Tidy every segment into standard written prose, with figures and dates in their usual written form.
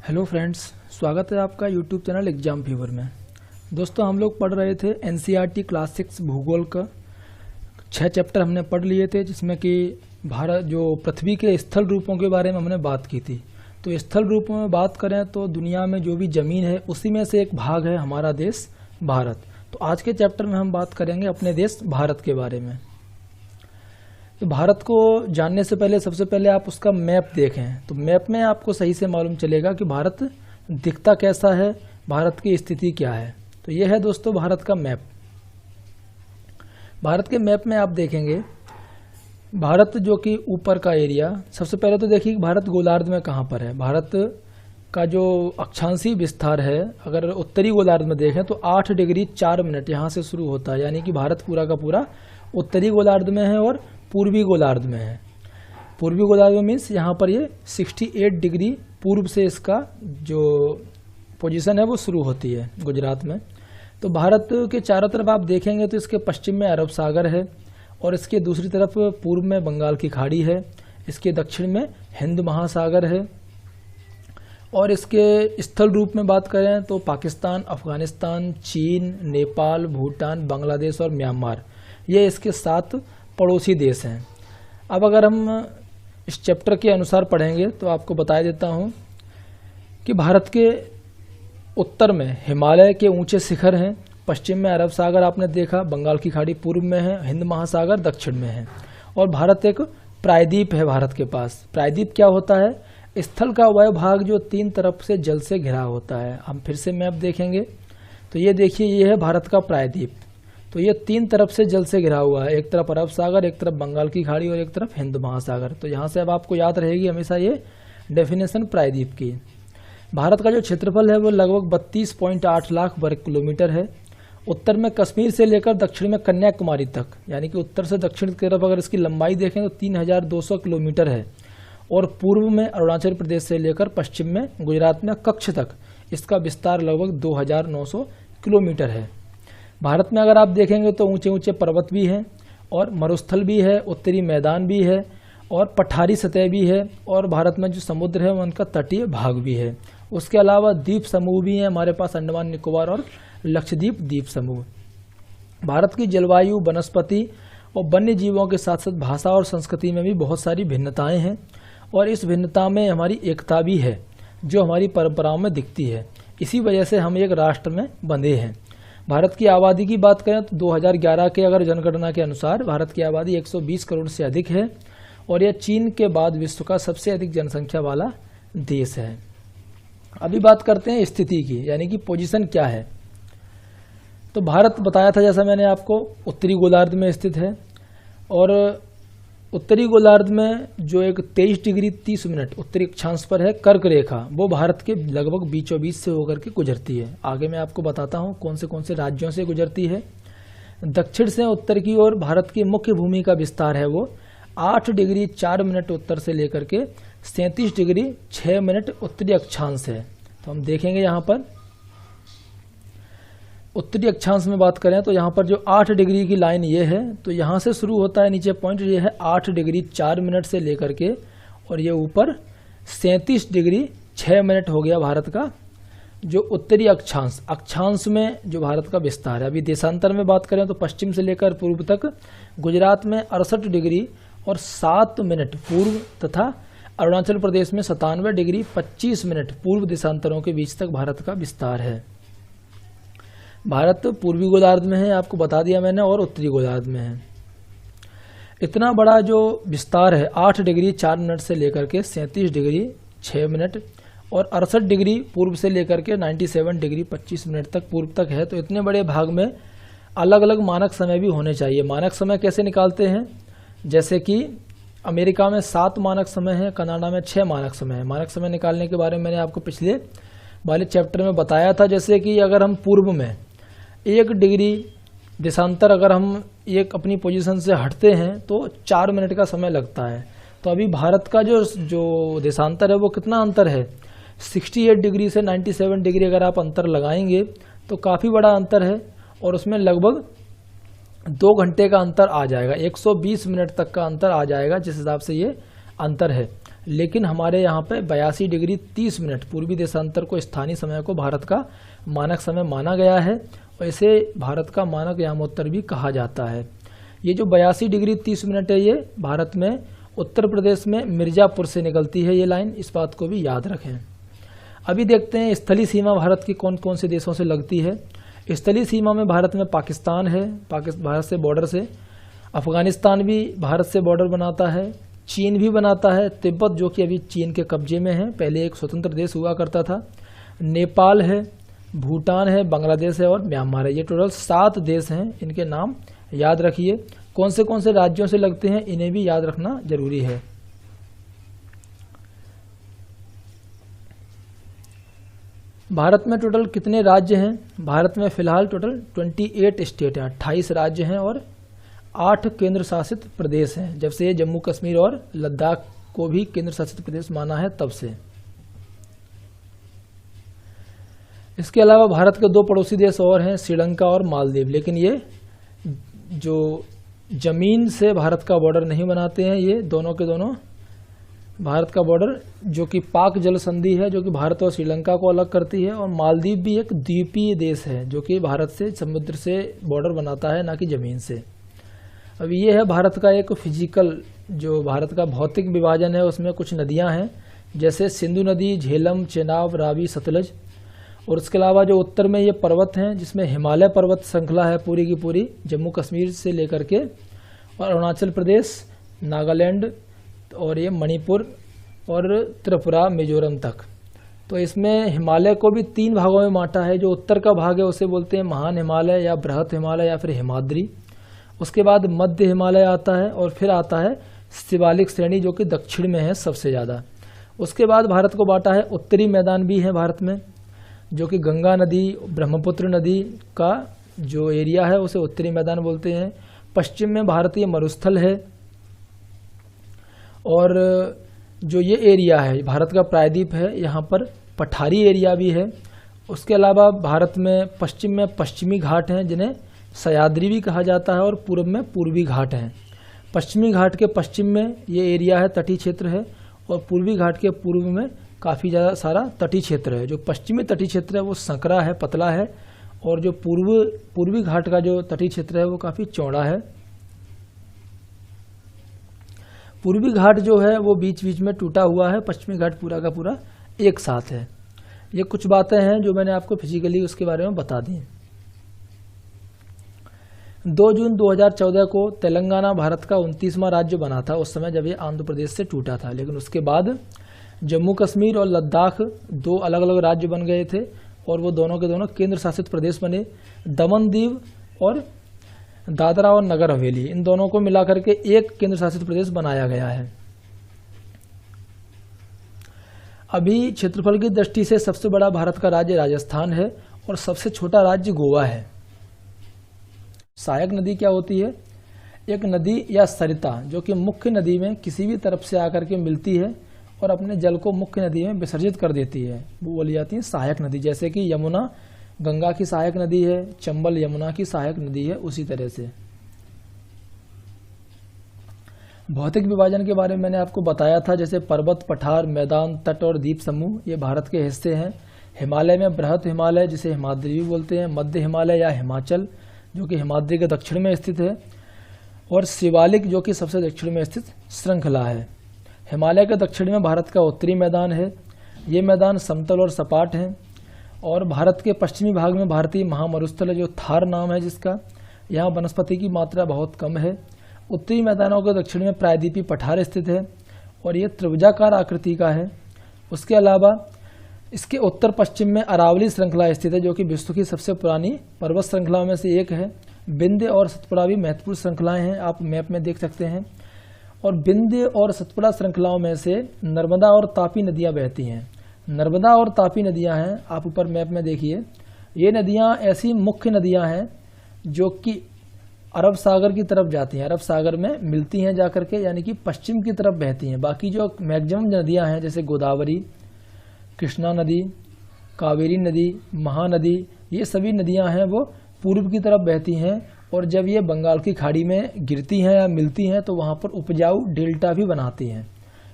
Hello friends, स्वागत है आपका यूट्यूब चैनल एग्जाम फीवर में। दोस्तों, हम लोग पढ़ रहे थे एनसीईआरटी क्लास 6 भूगोल का 6 चैप्टर हमने पढ़ लिए थे, जिसमें कि भारत जो पृथ्वी के स्थल रूपों के बारे में हमने बात की थी। तो स्थल रूपों में बात करें तो दुनिया में जो भी ज़मीन है उसी में से एक भाग है हमारा देश भारत। तो आज के चैप्टर में हम बात करेंगे अपने देश भारत के बारे में। तो भारत को जानने से पहले सबसे पहले आप उसका मैप देखें, तो मैप में आपको सही से मालूम चलेगा कि भारत दिखता कैसा है, भारत की स्थिति क्या है। तो ये है दोस्तों भारत का मैप। भारत के मैप में आप देखेंगे भारत जो कि ऊपर का एरिया, सबसे पहले तो देखिए भारत गोलार्ध में कहाँ पर है। भारत का जो अक्षांशीय विस्तार है, अगर उत्तरी गोलार्ध में देखें तो 8 डिग्री 4 मिनट यहाँ से शुरू होता है, यानी कि भारत पूरा का पूरा उत्तरी गोलार्ध में है और पूर्वी गोलार्ध में है। पूर्वी गोलार्ध में मीन्स यहाँ पर ये 68 डिग्री पूर्व से इसका जो पोजीशन है वो शुरू होती है गुजरात में। तो भारत के चारों तरफ आप देखेंगे तो इसके पश्चिम में अरब सागर है और इसके दूसरी तरफ पूर्व में बंगाल की खाड़ी है, इसके दक्षिण में हिंद महासागर है। और इसके स्थल रूप में बात करें तो पाकिस्तान, अफगानिस्तान, चीन, नेपाल, भूटान, बांग्लादेश और म्यांमार, ये इसके 7 पड़ोसी देश हैं। अब अगर हम इस चैप्टर के अनुसार पढ़ेंगे तो आपको बता देता हूं कि भारत के उत्तर में हिमालय के ऊंचे शिखर हैं, पश्चिम में अरब सागर आपने देखा, बंगाल की खाड़ी पूर्व में है, हिंद महासागर दक्षिण में है। और भारत एक प्रायद्वीप है। भारत के पास प्रायद्वीप क्या होता है? स्थल का वह भाग जो 3 तरफ से जल से घिरा होता है। हम फिर से मैप देखेंगे तो ये देखिए, ये है भारत का प्रायद्वीप। तो ये 3 तरफ से जल से घिरा हुआ है, एक तरफ अरब सागर, एक तरफ बंगाल की खाड़ी और एक तरफ हिंद महासागर। तो यहाँ से अब आपको याद रहेगी हमेशा ये डेफिनेशन प्रायद्वीप की। भारत का जो क्षेत्रफल है वो लगभग 32.8 लाख वर्ग किलोमीटर है। उत्तर में कश्मीर से लेकर दक्षिण में कन्याकुमारी तक, यानी कि उत्तर से दक्षिण की तरफ अगर इसकी लंबाई देखें तो 3200 किलोमीटर है। और पूर्व में अरुणाचल प्रदेश से लेकर पश्चिम में गुजरात में कच्छ तक इसका विस्तार लगभग 2900 किलोमीटर है। भारत में अगर आप देखेंगे तो ऊंचे ऊंचे पर्वत भी हैं और मरुस्थल भी है, उत्तरी मैदान भी है और पठारी सतह भी है। और भारत में जो समुद्र है उनका तटीय भाग भी है। उसके अलावा द्वीप समूह भी हैं हमारे पास, अंडमान निकोबार और लक्षद्वीप द्वीप समूह। भारत की जलवायु, वनस्पति और वन्य जीवों के साथ साथ भाषा और संस्कृति में भी बहुत सारी भिन्नताएं हैं और इस भिन्नता में हमारी एकता भी है जो हमारी परंपराओं में दिखती है। इसी वजह से हम एक राष्ट्र में बंधे हैं। भारत की आबादी की बात करें तो 2011 के अगर जनगणना के अनुसार भारत की आबादी 120 करोड़ से अधिक है और यह चीन के बाद विश्व का सबसे अधिक जनसंख्या वाला देश है। अभी बात करते हैं स्थिति की, यानी कि पोजीशन क्या है। तो भारत बताया था जैसा मैंने आपको उत्तरी गोलार्ध में स्थित है और उत्तरी गोलार्ध में जो एक 23 डिग्री 30 मिनट उत्तरी अक्षांश पर है कर्क रेखा, वो भारत के लगभग बीचों बीच से होकर के गुजरती है। आगे मैं आपको बताता हूँ कौन से राज्यों से गुजरती है। दक्षिण से उत्तर की ओर भारत की मुख्य भूमि का विस्तार है वो 8 डिग्री 4 मिनट उत्तर से लेकर के 37 डिग्री 6 मिनट उत्तरी अक्षांश है। तो हम देखेंगे यहाँ पर उत्तरी अक्षांश में बात करें तो यहाँ पर जो 8 डिग्री की लाइन ये है, तो यहाँ से शुरू होता है नीचे पॉइंट, ये है 8 डिग्री 4 मिनट से लेकर के और ये ऊपर 37 डिग्री 6 मिनट हो गया भारत का जो उत्तरी अक्षांश। अक्षांश में जो भारत का विस्तार है। अभी देशांतर में बात करें तो पश्चिम से लेकर पूर्व तक गुजरात में 68 डिग्री और 7 मिनट पूर्व तथा अरुणाचल प्रदेश में 97 डिग्री 25 मिनट पूर्व देशांतरों के बीच तक भारत का विस्तार है। भारत पूर्वी गोलार्ध में है, आपको बता दिया मैंने, और उत्तरी गोलार्ध में है। इतना बड़ा जो विस्तार है 8 डिग्री 4 मिनट से लेकर के 37 डिग्री 6 मिनट और 68 डिग्री पूर्व से लेकर के 97 डिग्री 25 मिनट तक पूर्व तक है। तो इतने बड़े भाग में अलग अलग मानक समय भी होने चाहिए। मानक समय कैसे निकालते हैं? जैसे कि अमेरिका में 7 मानक समय है, कनाडा में 6 मानक समय है। मानक समय निकालने के बारे में मैंने आपको पिछले वाले चैप्टर में बताया था। जैसे कि अगर हम पूर्व में 1 डिग्री देशांतर अगर हम एक अपनी पोजीशन से हटते हैं तो 4 मिनट का समय लगता है। तो अभी भारत का जो देशांतर है वो कितना अंतर है? 68 डिग्री से 97 डिग्री अगर आप अंतर लगाएंगे तो काफ़ी बड़ा अंतर है और उसमें लगभग 2 घंटे का अंतर आ जाएगा, 120 मिनट तक का अंतर आ जाएगा जिस हिसाब से ये अंतर है। लेकिन हमारे यहाँ पे 82 डिग्री 30 मिनट पूर्वी देशांतर को स्थानीय समय को भारत का मानक समय माना गया है और इसे भारत का मानक यामोत्तर भी कहा जाता है। ये जो 82 डिग्री 30 मिनट है, ये भारत में उत्तर प्रदेश में मिर्ज़ापुर से निकलती है ये लाइन, इस बात को भी याद रखें। अभी देखते हैं स्थलीय सीमा भारत की कौन कौन से देशों से लगती है। स्थलीय सीमा में भारत में पाकिस्तान है, भारत से बॉर्डर से, अफगानिस्तान भी भारत से बॉर्डर बनाता है, चीन भी बनाता है, तिब्बत जो कि अभी चीन के कब्जे में है, पहले एक स्वतंत्र देश हुआ करता था, नेपाल है, भूटान है, बांग्लादेश है और म्यांमार है। ये टोटल 7 देश हैं, इनके नाम याद रखिए। कौन से राज्यों से लगते हैं इन्हें भी याद रखना जरूरी है। भारत में टोटल कितने राज्य हैं? भारत में फिलहाल टोटल 28 स्टेट हैं, 28 राज्य हैं और 8 केंद्र शासित प्रदेश हैं। जब से जम्मू कश्मीर और लद्दाख को भी केंद्र शासित प्रदेश माना है तब से। इसके अलावा भारत के 2 पड़ोसी देश और हैं, श्रीलंका और मालदीव, लेकिन ये जो जमीन से भारत का बॉर्डर नहीं बनाते हैं। ये दोनों के दोनों भारत का बॉर्डर जो कि पाक जल संधि है जो कि भारत और श्रीलंका को अलग करती है, और मालदीव भी एक द्वीपीय देश है जो कि भारत से समुद्र से बॉर्डर बनाता है, ना कि जमीन से। अब ये है भारत का एक फिजिकल, जो भारत का भौतिक विभाजन है, उसमें कुछ नदियां हैं जैसे सिंधु नदी, झेलम, चेनाब, रावी, सतलज, और उसके अलावा जो उत्तर में ये पर्वत हैं जिसमें हिमालय पर्वत श्रृंखला है पूरी की पूरी, जम्मू कश्मीर से लेकर के और अरुणाचल प्रदेश, नागालैंड और ये मणिपुर और त्रिपुरा, मिजोरम तक। तो इसमें हिमालय को भी 3 भागों में बांटा है। जो उत्तर का भाग है उसे बोलते हैं महान हिमालय या बृहत हिमालय या फिर हिमाद्री। उसके बाद मध्य हिमालय आता है और फिर आता है शिवालिक श्रेणी जो कि दक्षिण में है सबसे ज़्यादा। उसके बाद भारत को बांटा है उत्तरी मैदान भी है भारत में, जो कि गंगा नदी, ब्रह्मपुत्र नदी का जो एरिया है उसे उत्तरी मैदान बोलते हैं। पश्चिम में भारतीय मरुस्थल है, और जो ये एरिया है भारत का प्रायद्वीप है, यहाँ पर पठारी एरिया भी है। उसके अलावा भारत में पश्चिमी घाट हैं जिन्हें सह्याद्री भी कहा जाता है, और पूर्व में पूर्वी घाट हैं। पश्चिमी घाट के पश्चिम में ये एरिया है, तटीय क्षेत्र है, और पूर्वी घाट के पूर्व में काफ़ी ज़्यादा सारा तटीय क्षेत्र है। जो पश्चिमी तटीय क्षेत्र है वो संकरा है, पतला है, और जो पूर्वी घाट का जो तटीय क्षेत्र है वो काफ़ी चौड़ा है। पूर्वी घाट जो है वो बीच बीच में टूटा हुआ है, पश्चिमी घाट पूरा का पूरा एक साथ है। ये कुछ बातें हैं जो मैंने आपको फिजिकली उसके बारे में बता दी। 2 जून 2014 को तेलंगाना भारत का 29वां राज्य बना था, उस समय जब ये आंध्र प्रदेश से टूटा था। लेकिन उसके बाद जम्मू कश्मीर और लद्दाख 2 अलग अलग राज्य बन गए थे, और वो दोनों के दोनों केंद्र शासित प्रदेश बने। दमन दीव और दादरा और नगर हवेली, इन दोनों को मिलाकर के एक केंद्र शासित प्रदेश बनाया गया है। अभी क्षेत्रफल की दृष्टि से सबसे बड़ा भारत का राज्य राजस्थान है, और सबसे छोटा राज्य गोवा है। सहायक नदी क्या होती है? एक नदी या सरिता जो कि मुख्य नदी में किसी भी तरफ से आकर के मिलती है और अपने जल को मुख्य नदी में विसर्जित कर देती है, वो बोली जाती है सहायक नदी। जैसे कि यमुना गंगा की सहायक नदी है, चंबल यमुना की सहायक नदी है, उसी तरह से। भौतिक विभाजन के बारे में मैंने आपको बताया था, जैसे पर्वत, पठार, मैदान, तट और द्वीप समूह ये भारत के हिस्से हैं। हिमालय में बृहत हिमालय जिसे हिमाद्री भी बोलते हैं, मध्य हिमालय या हिमाचल जो कि हिमाद्री के दक्षिण में स्थित है, और शिवालिक जो कि सबसे दक्षिण में स्थित श्रृंखला है। हिमालय के दक्षिण में भारत का उत्तरी मैदान है। ये मैदान समतल और सपाट हैं। और भारत के पश्चिमी भाग में भारतीय महामरुस्थल है जो थार नाम है जिसका, यहाँ वनस्पति की मात्रा बहुत कम है। उत्तरी मैदानों के दक्षिण में प्रायद्वीपीय पठार स्थित है और ये त्रिभुजाकार आकृति का है। उसके अलावा इसके उत्तर पश्चिम में अरावली श्रृंखला स्थित है जो कि विश्व की सबसे पुरानी पर्वत श्रृंखलाओं में से एक है। विंध्य और सतपुड़ा भी महत्वपूर्ण श्रृंखलाएं हैं, आप मैप में देख सकते हैं। और विंध्य और सतपुड़ा श्रृंखलाओं में से नर्मदा और तापी नदियां बहती हैं। नर्मदा और तापी नदियां हैं, आप ऊपर मैप में देखिए। ये नदियां ऐसी मुख्य नदियां हैं जो कि अरब सागर की तरफ जाती हैं, अरब सागर में मिलती हैं जाकर के, यानी कि पश्चिम की तरफ बहती हैं। बाकी जो मैक्सिमम नदियां हैं जैसे गोदावरी, कृष्णा नदी, कावेरी नदी, महानदी, ये सभी नदियां हैं वो पूर्व की तरफ बहती हैं। और जब ये बंगाल की खाड़ी में गिरती हैं या मिलती हैं तो वहाँ पर उपजाऊ डेल्टा भी बनाती हैं।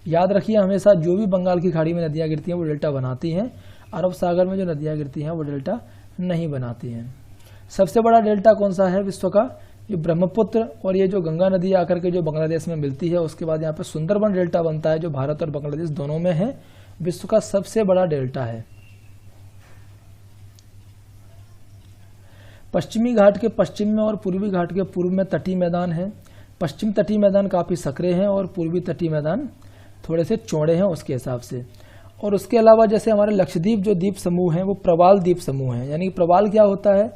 याद रखिए हमेशा जो भी बंगाल की खाड़ी में नदियाँ गिरती हैं वो डेल्टा बनाती हैं, अरब सागर में जो नदियाँ गिरती हैं वो डेल्टा नहीं बनाती हैं। सबसे बड़ा डेल्टा कौन सा है विश्व का? ये ब्रह्मपुत्र और ये जो गंगा नदी आकर के जो बांग्लादेश में मिलती है, उसके बाद यहाँ पे सुंदरबन डेल्टा बनता है जो भारत और बांग्लादेश दोनों में है, विश्व का सबसे बड़ा डेल्टा है। पश्चिमी घाट के पश्चिम में और पूर्वी घाट के पूर्व में तटीय मैदान है। पश्चिम तटीय मैदान काफ़ी संकरे हैं और पूर्वी तटीय मैदान थोड़े से चौड़े हैं उसके हिसाब से। और उसके अलावा जैसे हमारे लक्षद्वीप जो द्वीप समूह हैं वो प्रवाल द्वीप समूह हैं। यानी कि प्रवाल क्या होता है?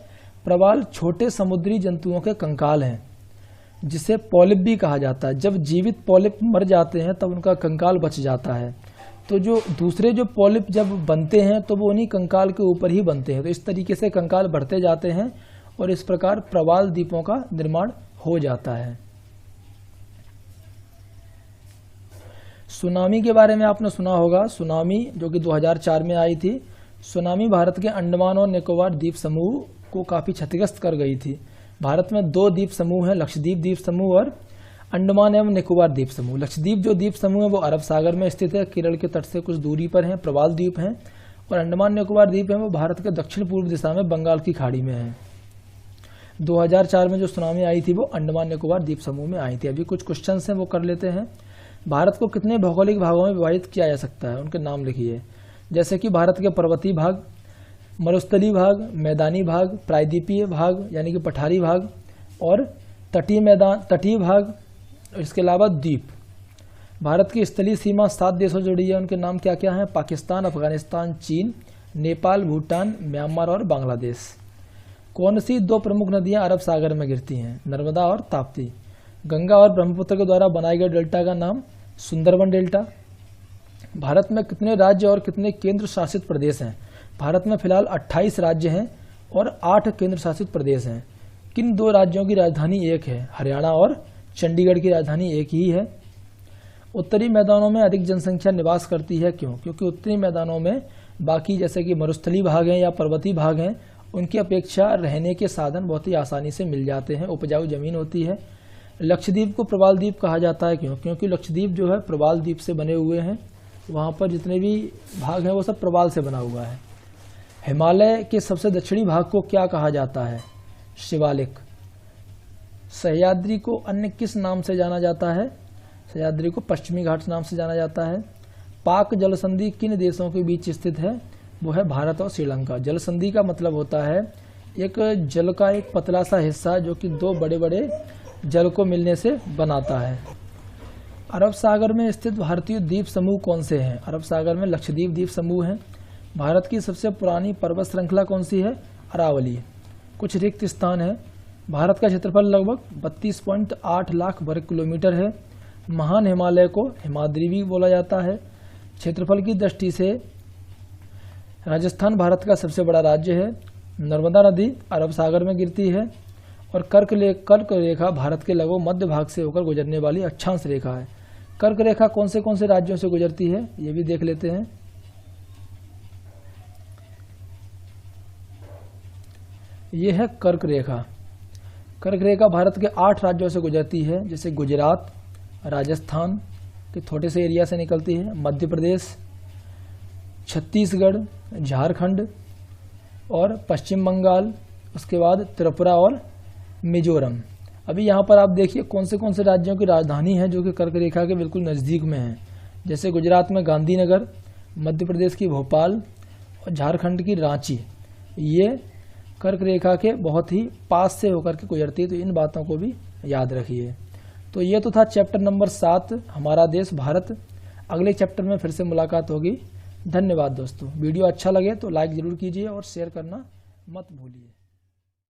प्रवाल छोटे समुद्री जंतुओं के कंकाल हैं, जिसे पॉलिप भी कहा जाता है। जब जीवित पॉलिप मर जाते हैं तब उनका कंकाल बच जाता है, तो जो दूसरे जो पॉलिप जब बनते हैं तो वो उन्हीं कंकाल के ऊपर ही बनते हैं। तो इस तरीके से कंकाल बढ़ते जाते हैं और इस प्रकार प्रवाल द्वीपों का निर्माण हो जाता है। सुनामी के बारे में आपने सुना होगा, सुनामी जो कि 2004 में आई थी। सुनामी भारत के अंडमान और निकोबार द्वीप समूह को काफ़ी क्षतिग्रस्त कर गई थी। भारत में 2 द्वीप समूह हैं, लक्षद्वीप द्वीप समूह और अंडमान एवं निकोबार द्वीप समूह। लक्षद्वीप जो द्वीप समूह है वो अरब सागर में स्थित है, केरल के तट से कुछ दूरी पर है, प्रवाल द्वीप हैं। और अंडमान निकोबार द्वीप है वो भारत के दक्षिण पूर्व दिशा में बंगाल की खाड़ी में है। 2004 में जो सुनामी आई थी वो अंडमान निकोबार द्वीप समूह में आई थी। अभी कुछ क्वेश्चन हैं वो कर लेते हैं। भारत को कितने भौगोलिक भागों में विभाजित किया जा सकता है? उनके नाम लिखिए। जैसे कि भारत के पर्वतीय भाग, मरुस्थलीय भाग, मैदानी भाग, प्रायद्वीपीय भाग यानी कि पठारी भाग और तटीय भाग, इसके अलावा द्वीप। भारत की स्थलीय सीमा 7 देशों से जुड़ी है। उनके नाम क्या क्या हैं? पाकिस्तान, अफगानिस्तान, चीन, नेपाल, भूटान, म्यांमार और बांग्लादेश। कौन सी 2 प्रमुख नदियां अरब सागर में गिरती हैं? नर्मदा और ताप्ती। गंगा और ब्रह्मपुत्र के द्वारा बनाए गए डेल्टा का नाम सुंदरबन डेल्टा। भारत में कितने राज्य और कितने केंद्र शासित प्रदेश हैं? भारत में फिलहाल 28 राज्य हैं और 8 केंद्र शासित प्रदेश हैं। किन 2 राज्यों की राजधानी एक है? हरियाणा और चंडीगढ़ की राजधानी एक ही है। उत्तरी मैदानों में अधिक जनसंख्या निवास करती है, क्यों? क्योंकि उत्तरी मैदानों में बाकी जैसे कि मरुस्थलीय भाग हैं या पर्वतीय भाग हैं उनकी अपेक्षा रहने के साधन बहुत ही आसानी से मिल जाते हैं, उपजाऊ जमीन होती है। लक्षद्वीप को प्रवाल द्वीप कहा जाता है, क्यों? क्योंकि लक्षद्वीप जो है प्रवाल द्वीप से बने हुए हैं, वहाँ पर जितने भी भाग हैं वो सब प्रवाल से बना हुआ है। हिमालय के सबसे दक्षिणी भाग को क्या कहा जाता है? शिवालिक। सह्याद्री को अन्य किस नाम से जाना जाता है? सह्याद्री को पश्चिमी घाट नाम से जाना जाता है। पाक जलसंधि किन देशों के बीच स्थित है? वो है भारत और श्रीलंका। जलसंधि का मतलब होता है एक जल का एक पतला सा हिस्सा जो कि 2 बड़े बड़े जल को मिलने से बनाता है। अरब सागर में स्थित भारतीय द्वीप समूह कौन से हैं? अरब सागर में लक्षद्वीप द्वीप समूह है। भारत की सबसे पुरानी पर्वत श्रृंखला कौन सी है? अरावली। कुछ रिक्त स्थान है। भारत का क्षेत्रफल लगभग 32.8 लाख वर्ग किलोमीटर है। महान हिमालय को हिमाद्री भी बोला जाता है। क्षेत्रफल की दृष्टि से राजस्थान भारत का सबसे बड़ा राज्य है। नर्मदा नदी अरब सागर में गिरती है और कर्क रेखा भारत के लगभग मध्य भाग से होकर गुजरने वाली अक्षांश रेखा है। कर्क रेखा कौन से राज्यों से गुजरती है ये भी देख लेते हैं। ये है कर्क रेखा। कर्क रेखा भारत के 8 राज्यों से गुजरती है, जैसे गुजरात, राजस्थान के थोड़े से एरिया से निकलती है, मध्य प्रदेश, छत्तीसगढ़, झारखंड और पश्चिम बंगाल, उसके बाद त्रिपुरा और मिजोरम। अभी यहाँ पर आप देखिए कौन से राज्यों की राजधानी है जो कि कर्क रेखा के बिल्कुल नज़दीक में है। जैसे गुजरात में गांधीनगर, मध्य प्रदेश की भोपाल और झारखंड की रांची, ये कर्क रेखा के बहुत ही पास से होकर के गुजरती है। तो इन बातों को भी याद रखिए। तो ये तो था चैप्टर नंबर 7, हमारा देश भारत। अगले चैप्टर में फिर से मुलाकात होगी। धन्यवाद दोस्तों। वीडियो अच्छा लगे तो लाइक ज़रूर कीजिए और शेयर करना मत भूलिए।